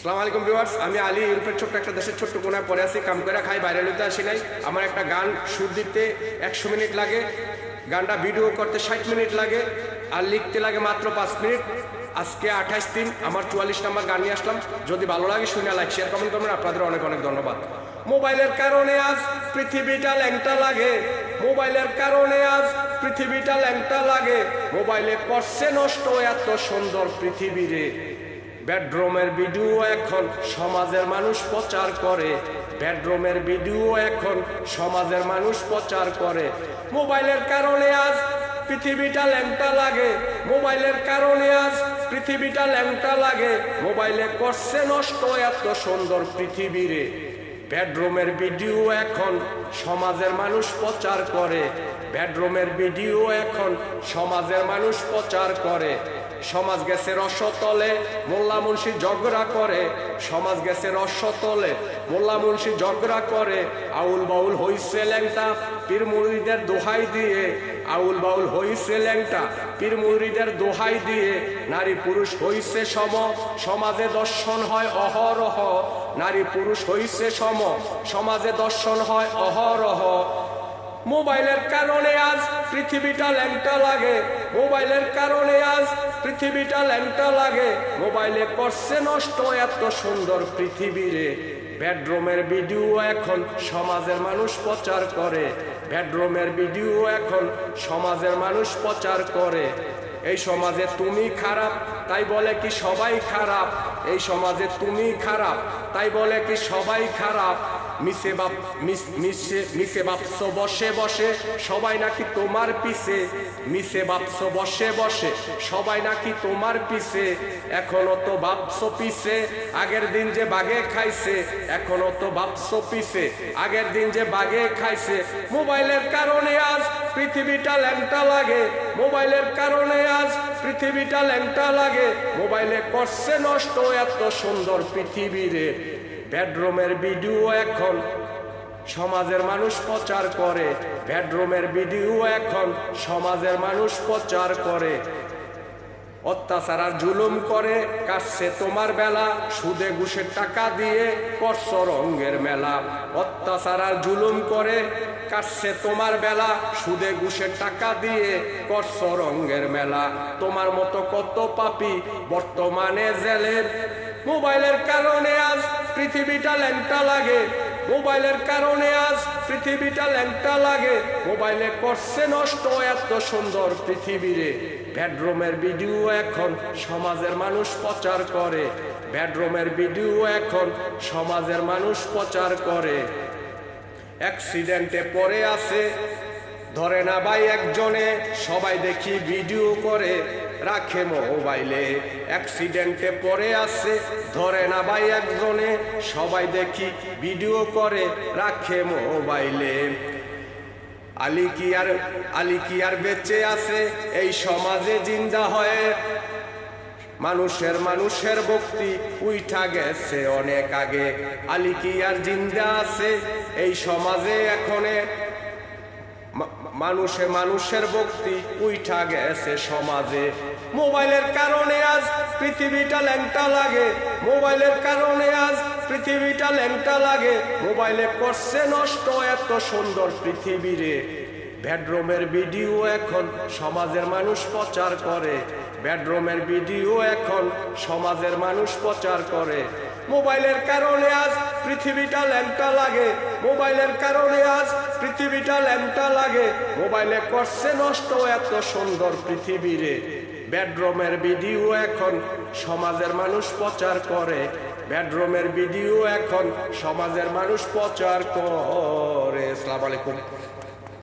আসসালামু আলাইকুম ভিউয়ার্স, আমি আলী ইউরোপের ছোট্ট একটা দেশের ছোট্ট কোনায় পড়ে আছি। কাম করে খাই, বাইরে লইতে আসি নাই। আমার একটা গান শুট দিতে 100 মিনিট লাগে, গানটা ভিডিও করতে 60 মিনিট লাগে, আর লিখতে লাগে মাত্র 5 মিনিট। আজকে 28 আমার 44 নম্বর গান নিয়ে আসলাম। যদি ভালো লাগে শুনে লাইক শেয়ার কমেন্ট করবেন। আপনাদের অনেক অনেক ধন্যবাদ। মোবাইলের কারণে আজ পৃথিবীটা ল্যাংটা লাগে, মোবাইলের কারণে আজ পৃথিবীটা ল্যাংটা লাগে, মোবাইলে করছে নষ্ট এত সুন্দর পৃথিবীরে। বেডরুমের ভিডিও এখন সমাজের মানুষ প্রচার করে, বেডরুমের ভিডিও এখন সমাজের মানুষ প্রচার করে। মোবাইলের কারণে আজ পৃথিবীটা ল্যাংটা লাগে, মোবাইলের কারণে আজ পৃথিবীটা ল্যাংটা লাগে, মোবাইলে করছে নষ্ট এত সুন্দর পৃথিবীরে। বেডরুমের ভিডিও এখন সমাজের মানুষ প্রচার করে, বেডরুমের ভিডিও এখন সমাজের মানুষ প্রচার করে। সমাজ গেছে রসতলে, মোল্লা মুন্সি ঝগড়া করে, সমাজ গেছে রসতলে, মোল্লা মুন্সি ঝগড়া করে। আউল বাউল হইছে ল্যাংটা পীর মুরিদের দোহাই দিয়ে, আউল বাউল হইছে ল্যাংটা পীর মুরিদের দোহাই দিয়ে। নারী পুরুষ হইছে সম, সমাজে দর্শন হয় অহরহ, নারী পুরুষ হইছে সম, সমাজে দর্শন হয় অহরহ। মোবাইলের কারণে আজ পৃথিবীটা ল্যাংটা লাগে, মোবাইলের কারণে আজ পৃথিবীটা ল্যাংটা লাগে, মোবাইলে করছে নষ্ট এত সুন্দর পৃথিবীরে। বেডরুমের ভিডিও এখন সমাজের মানুষ প্রচার করে, বেডরুমের ভিডিও এখন সমাজের মানুষ প্রচার করে। এই সমাজে তুমি খারাপ তাই বলে কি সবাই খারাপ, এই সমাজে তুমি খারাপ তাই বলে কি সবাই খারাপ। মিশে ভাবছো বসে বসে সবাই নাকি তোমার পিছে, মিশে ভাবছো বসে বসে সবাই নাকি তোমার পিছে। এখনো তো ভাবছো পিছে আগের দিন যে বাগে খাইছে, এখনো তো ভাবছো পিছে আগের দিন যে বাগে খাইছে। মোবাইলের কারণে আজ পৃথিবীটা ল্যাংটা লাগে, মোবাইলের কারণে আজ পৃথিবীটা ল্যাংটা লাগে, মোবাইলে করছে নষ্ট এত সুন্দর পৃথিবীরে। বেডরুমের ভিডিও এখন সমাজের মানুষ প্রচার করে, বেডরুমের ভিডিও এখন সমাজের মানুষ প্রচার করে। অত্যাচার আর জুলুম করে কাটছে তোমার বেলা, সুদে ঘুষের টাকা দিয়ে করছ রঙের মেলা। অত্যাচার আর জুলুম করে কাটছে তোমার বেলা, সুদে ঘুষের টাকা দিয়ে করছ রঙের মেলা। তোমার মতো কত পাপী বর্তমানে জেলের। মোবাইলের কারণে আজ পৃথিবীটা ল্যাংটা লাগে, মোবাইলের কারণে আজ পৃথিবীটা ল্যাংটা লাগে, মোবাইলে করছে নষ্ট এত সুন্দর পৃথিবীরে। বেডরুমের ভিডিও এখন সমাজের মানুষ প্রচার করে, বেডরুমের ভিডিও এখন সমাজের মানুষ প্রচার করে। অ্যাক্সিডেন্টে পড়ে আছে ধরে না ভাই একজনে, সবাই দেখি ভিডিও করে রাখে মোবাইলে। অ্যাক্সিডেন্টে পড়ে আছে ধরে না ভাই একজনে, সবাই দেখি ভিডিও করে রাখে মোবাইলে। আলী কি আর বেঁচে আছে এই সমাজে জিন্দা হয়ে, মানুষের ভক্তি উইঠা গেছে অনেক আগে। আলী কি আর জিন্দা আছে এই সমাজে এখনে, মানুষের ভক্তি উইঠা গেছে সমাজে। মোবাইলের কারণে আজ পৃথিবীটা ল্যাংটা লাগে, মোবাইলের কারণে আজ পৃথিবীটা ল্যাংটা লাগে, মোবাইলে করছে নষ্ট এত সুন্দর পৃথিবীরে। বেডরুমের ভিডিও এখন সমাজের মানুষ প্রচার করে, বেডরুমের ভিডিও এখন সমাজের মানুষ প্রচার করে। মোবাইলের কারণে আজ পৃথিবীটা ল্যাংটা লাগে, মোবাইলের কারণে আজ পৃথিবীটা ল্যাংটা লাগে, মোবাইলে করছে নষ্ট এত সুন্দর পৃথিবীরে। বেডরুমের ভিডিও এখন সমাজের মানুষ প্রচার করে, বেডরুমের ভিডিও এখন সমাজের মানুষ প্রচার করে। আসসালামু আলাইকুম।